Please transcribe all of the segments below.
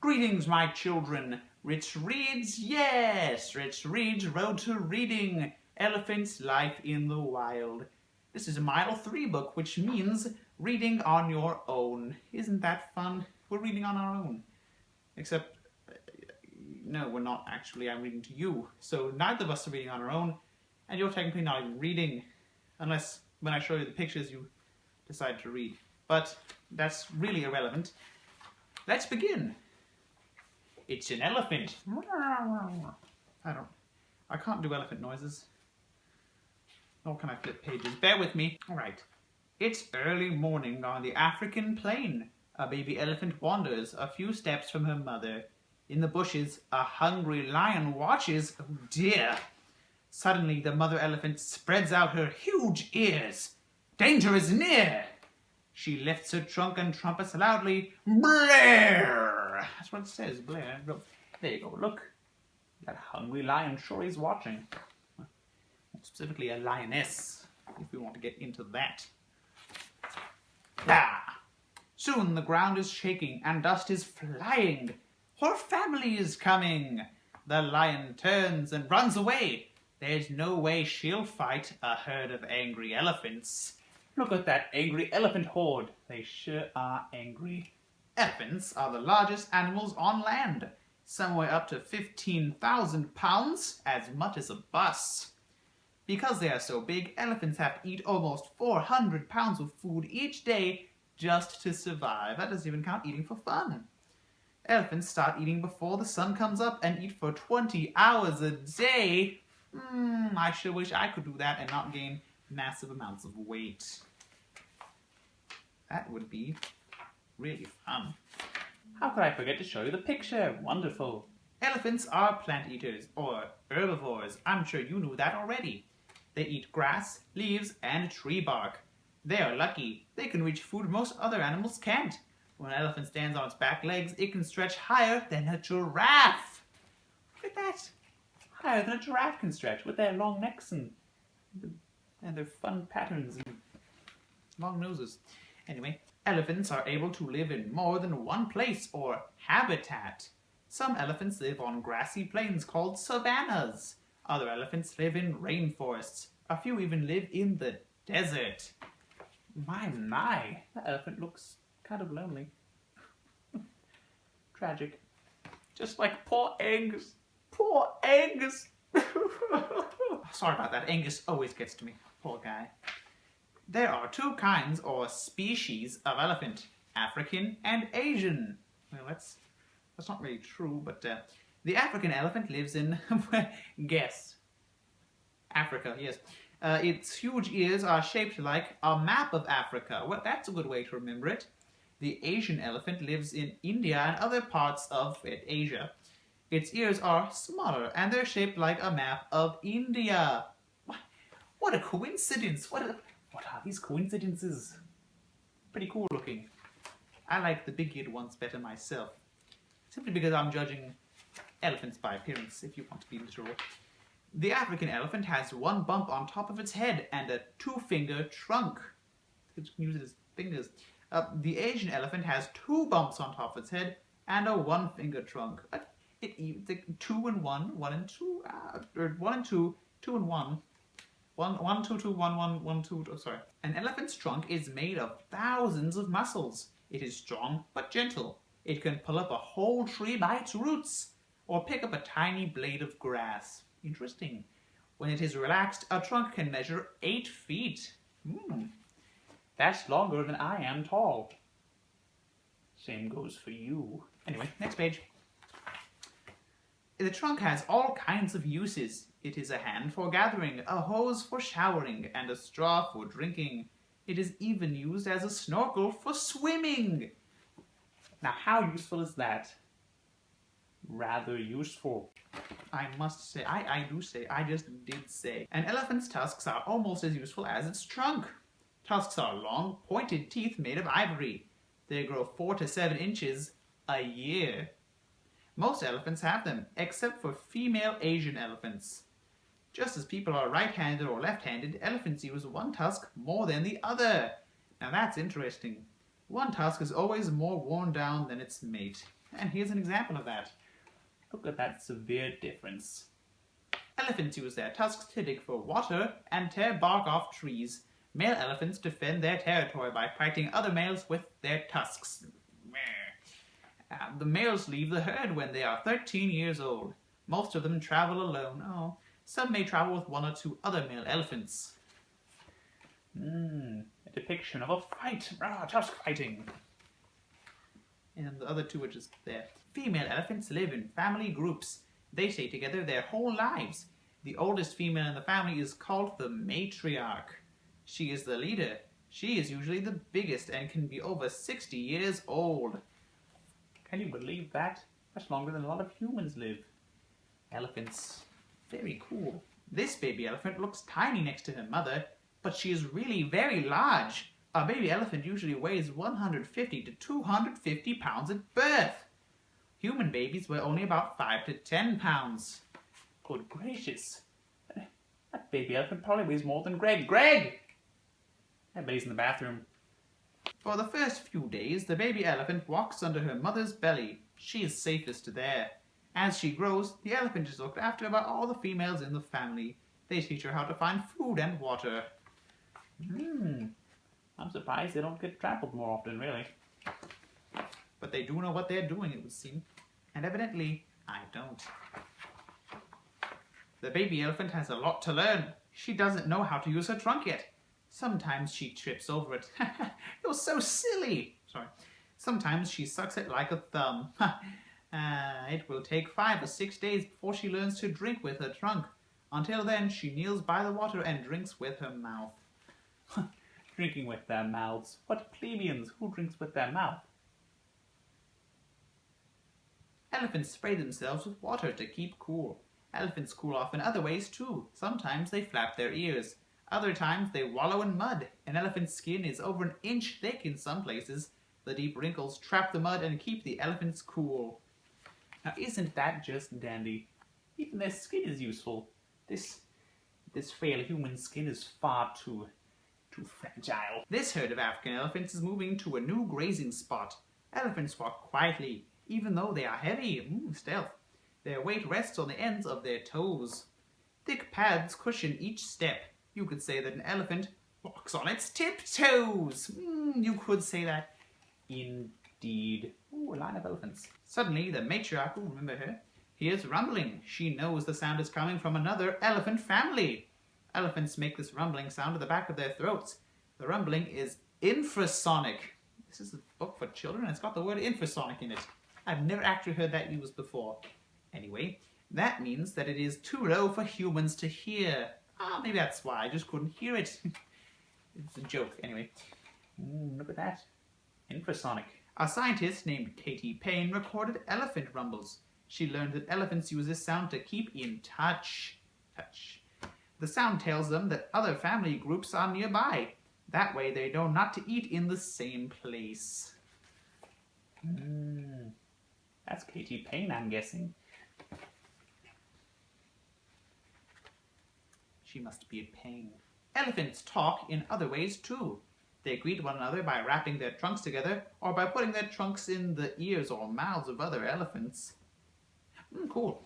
Greetings, my children. Ritz Reads, yes! Ritz Reads, Road to Reading, Elephant's Life in the Wild. This is a Mile 3 book, which means reading on your own. Isn't that fun? We're reading on our own. Except, no, we're not actually. I'm reading to you. So neither of us are reading on our own, and you're technically not even reading, unless when I show you the pictures you decide to read. But that's really irrelevant. Let's begin. It's an elephant. I can't do elephant noises. Nor can I flip pages. Bear with me. Alright. It's early morning on the African plain. A baby elephant wanders a few steps from her mother. In the bushes, a hungry lion watches. Oh dear. Suddenly, the mother elephant spreads out her huge ears. Danger is near. She lifts her trunk and trumpets loudly. Blair! That's what it says, Blair. There you go, look. That hungry lion sure is watching. Specifically a lioness, if we want to get into that. Ah! Soon the ground is shaking and dust is flying. Her family is coming. The lion turns and runs away. There's no way she'll fight a herd of angry elephants. Look at that angry elephant horde. They sure are angry. Elephants are the largest animals on land. Some weigh up to 15,000 pounds, as much as a bus. Because they are so big, elephants have to eat almost 400 pounds of food each day just to survive. That doesn't even count eating for fun. Elephants start eating before the sun comes up and eat for 20 hours a day. I sure wish I could do that and not gain massive amounts of weight. That would be really fun. How could I forget to show you the picture? Wonderful. Elephants are plant eaters, or herbivores. I'm sure you knew that already. They eat grass, leaves, and tree bark. They are lucky. They can reach food most other animals can't. When an elephant stands on its back legs, it can stretch higher than a giraffe. Look at that. Higher than a giraffe can stretch with their long necks and their fun patterns and long noses. Anyway, elephants are able to live in more than one place or habitat. Some elephants live on grassy plains called savannas. Other elephants live in rainforests. A few even live in the desert. My, that elephant looks kind of lonely. Tragic. Just like poor Angus. Poor Angus. Sorry about that. Angus always gets to me. Poor guy. There are two kinds or species of elephant, African and Asian. Well, that's not really true, but the African elephant lives in, guess, Africa, yes. Its huge ears are shaped like a map of Africa. Well, that's a good way to remember it. The Asian elephant lives in India and other parts of Asia. Its ears are smaller and they're shaped like a map of India. What a coincidence! What are these coincidences? Pretty cool looking. I like the big-eared ones better myself. Simply because I'm judging elephants by appearance, if you want to be literal. The African elephant has one bump on top of its head and a two-finger trunk. It can use its fingers. The Asian elephant has two bumps on top of its head and a one-finger trunk. It's like 2 and 1, 1 and 2, or 1 and 2, 2 and 1. 1, 2, 2, 1, 1, 1, 2, oh, sorry. An elephant's trunk is made of thousands of muscles. It is strong but gentle. It can pull up a whole tree by its roots, or pick up a tiny blade of grass. Interesting. When it is relaxed, a trunk can measure 8 feet. That's longer than I am tall. Same goes for you. Anyway, next page. The trunk has all kinds of uses. It is a hand for gathering, a hose for showering, and a straw for drinking. It is even used as a snorkel for swimming. Now, how useful is that? Rather useful. I must say, I just did say. An elephant's tusks are almost as useful as its trunk. Tusks are long, pointed teeth made of ivory. They grow 4 to 7 inches a year. Most elephants have them, except for female Asian elephants. Just as people are right-handed or left-handed, elephants use one tusk more than the other. Now that's interesting. One tusk is always more worn down than its mate. And here's an example of that. Look at that severe difference. Elephants use their tusks to dig for water and tear bark off trees. Male elephants defend their territory by fighting other males with their tusks. The males leave the herd when they are 13 years old. Most of them travel alone. Oh, some may travel with one or two other male elephants. A depiction of a fight. Tusk fighting. And the other two are just there. Female elephants live in family groups. They stay together their whole lives. The oldest female in the family is called the matriarch. She is the leader. She is usually the biggest and can be over 60 years old. Can you believe that? That's longer than a lot of humans live. Elephants. Very cool. This baby elephant looks tiny next to her mother, but she is really very large. A baby elephant usually weighs 150 to 250 pounds at birth. Human babies weigh only about 5 to 10 pounds. Good gracious. That baby elephant probably weighs more than Greg. Greg! Everybody's in the bathroom. For the first few days, the baby elephant walks under her mother's belly. She is safest there. As she grows, the elephant is looked after by all the females in the family. They teach her how to find food and water. I'm surprised they don't get trampled more often, really. But they do know what they're doing, it would seem. And evidently, I don't. The baby elephant has a lot to learn. She doesn't know how to use her trunk yet. Sometimes she trips over it. You're so silly! Sorry. Sometimes she sucks it like a thumb. It will take 5 or 6 days before she learns to drink with her trunk. Until then, she kneels by the water and drinks with her mouth. Drinking with their mouths. What plebeians? Who drinks with their mouth? Elephants spray themselves with water to keep cool. Elephants cool off in other ways too. Sometimes they flap their ears. Other times they wallow in mud. An elephant's skin is over an inch thick in some places. The deep wrinkles trap the mud and keep the elephants cool. Now isn't that just dandy? Even their skin is useful. This frail human skin is far too fragile. This herd of African elephants is moving to a new grazing spot. Elephants walk quietly, even though they are heavy. Stealth. Their weight rests on the ends of their toes. Thick pads cushion each step. You could say that an elephant walks on its tiptoes. You could say that. Indeed. Ooh, a line of elephants. Suddenly, the matriarch, remember her, hears rumbling. She knows the sound is coming from another elephant family. Elephants make this rumbling sound at the back of their throats. The rumbling is infrasonic. This is a book for children and it's got the word infrasonic in it. I've never actually heard that used before. Anyway, that means that it is too low for humans to hear. Maybe that's why. I just couldn't hear it. It's a joke. Anyway. Look at that. Infrasonic. A scientist named Katie Payne recorded elephant rumbles. She learned that elephants use this sound to keep in touch. The sound tells them that other family groups are nearby. That way they know not to eat in the same place. That's Katie Payne, I'm guessing. She must be a pain. Elephants talk in other ways too. They greet one another by wrapping their trunks together or by putting their trunks in the ears or mouths of other elephants. Cool.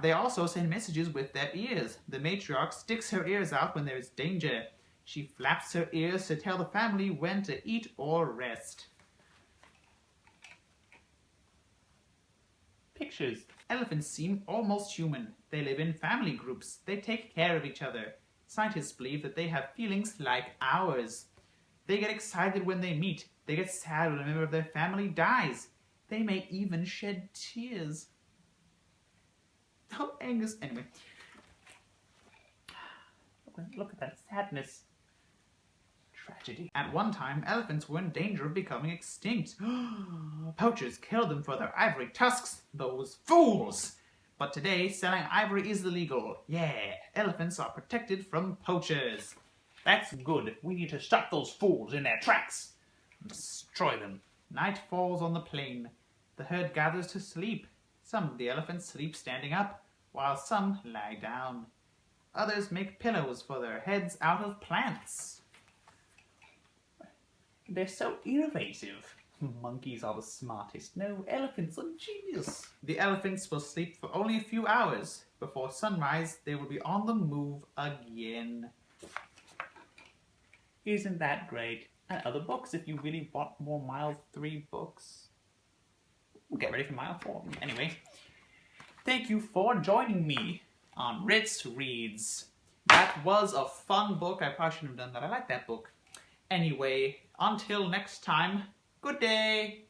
They also send messages with their ears. The matriarch sticks her ears out when there is danger. She flaps her ears to tell the family when to eat or rest. Pictures. Elephants seem almost human. They live in family groups. They take care of each other. Scientists believe that they have feelings like ours. They get excited when they meet. They get sad when a member of their family dies. They may even shed tears. Oh, Angus. Anyway. Look at that sadness. Tragedy. At one time, elephants were in danger of becoming extinct. Poachers killed them for their ivory tusks. Those fools! But today, selling ivory is illegal. Yeah, elephants are protected from poachers. That's good. We need to stop those fools in their tracks. Destroy them. Night falls on the plain. The herd gathers to sleep. Some of the elephants sleep standing up, while some lie down. Others make pillows for their heads out of plants. They're so innovative. monkeys are the smartest. No, elephants are genius. The elephants will sleep for only a few hours. Before sunrise, they will be on the move again. Isn't that great? And other books if you really want more Mile 3 books. We'll get ready for Mile 4. Anyway, thank you for joining me on Ritz Reads. That was a fun book. I probably shouldn't have done that. I like that book. Anyway, until next time, good day!